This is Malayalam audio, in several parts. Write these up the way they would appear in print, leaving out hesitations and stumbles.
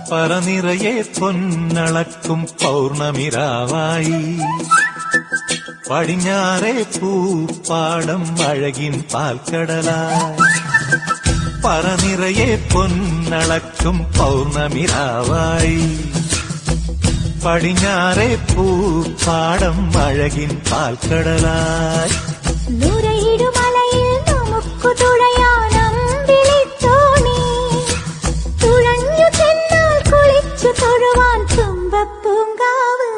പറനിറയെ പൊന്നളക്കും പൗർണമിരാവായി പടിഞ്ഞാറേ പൂപ്പാടം അഴകിൻ പാൽക്കടലായി. പറനിറയെ പൊന്നളക്കും പൗർണമിരാവായി പടിഞ്ഞാറേ പൂപ്പാടം അഴകിൻ പാൽക്കടലായി. നുരയിടുമലയിൽ നമുക്കു തുഴയാനമ്പിളിത്തോണി തുഴഞ്ഞു ചെന്നാൽ കുളിച്ചു തൊഴുവാൻ തുമ്പപ്പൂങ്കാവ്.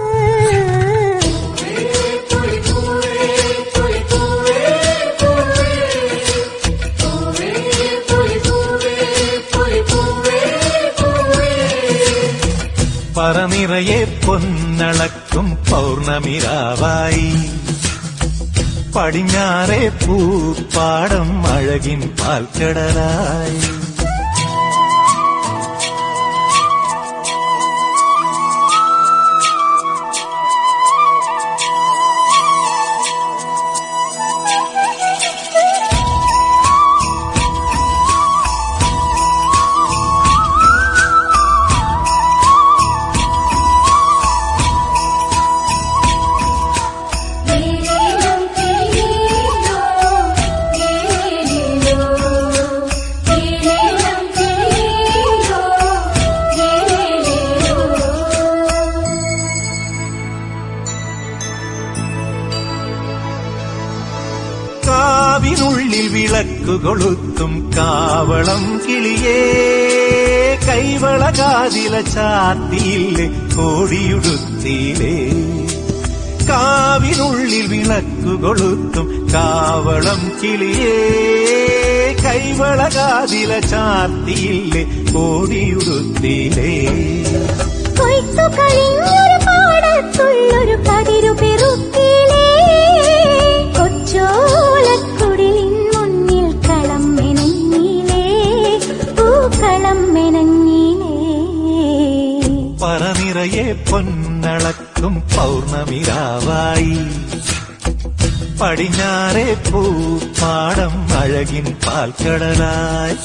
പറനിറയെ പൊന്നളക്കും പൗർണമിരാവായി പടിഞ്ഞാറേ പൂപ്പാടം അഴകിൻ പാൽക്കടലായി. കാവിനുള്ളിൽ വിളക്കു കൊളുത്തും കാവളം കിളിയേ കൈവള കാതില ചാത്തിയില്ലേ കോടിയുടുത്തിയിലേ. കാവിനുള്ളിൽ വിളക്കു കൊളുത്തും കാവളം കിളിയേ കൈവള കാതില ചാത്തിയില്ലേ കോടിയുടുത്തിയിലേ. കൊയ്ത്തു കഴിഞ്ഞൊരു പാടത്തുള്ളൊരു കതിരു പെറുക്കിലേ കൊച്ചോലക്കുടിലിൻ മുന്നിൽ കളം മെനഞ്ഞിലേ പൂക്കളം മെനഞ്ഞിലേ. പറനിറയെ പൊന്നളക്കും പൗർണമിരാവായി പടിഞ്ഞാറേ പൂപ്പാടം അഴകിൻ പാൽക്കടലായി.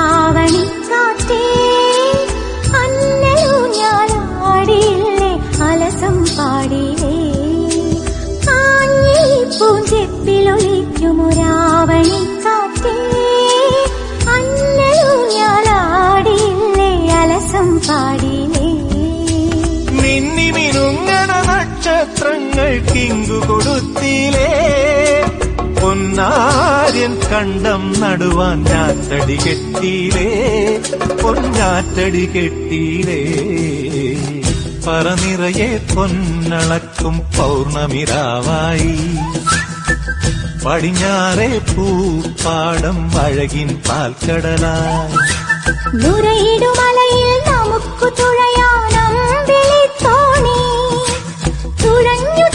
പൂഞ്ചിപ്പിലൊളിക്കുമൊരാവണിക്കാറ്റേ അന്നലു ഞാനാടിയില്ലേ അലസം പാടിയില്ലേ. ആഞ്ഞി പൂഞ്ചിപ്പിലൊളിക്കുമൊരാവണിക്കാറ്റേ അന്നലു ഞാനാടിയില്ലേ അലസം പാടിയില്ലേ. മിന്നി മിനുങ്ങണ നക്ഷത്രങ്ങൾക്കിങ്കു കൊടുത്തിലേ പൊന്നാര്യൻ കണ്ടം നടുവാൻ ഞാറ്റടി കെട്ടിയിലേ പൊന്നാറ്റടി കെട്ടിയിലേ. പറനിറയെ പൊന്നളക്കും പൗർണമിരാവായി പടിഞ്ഞാറേ പൂപ്പാടം അഴകിൻ പാൽക്കടലായി. നുരയിടുമലയിൽ നമുക്കു തുഴയാനമ്പിളിത്തോണി തുഴഞ്ഞു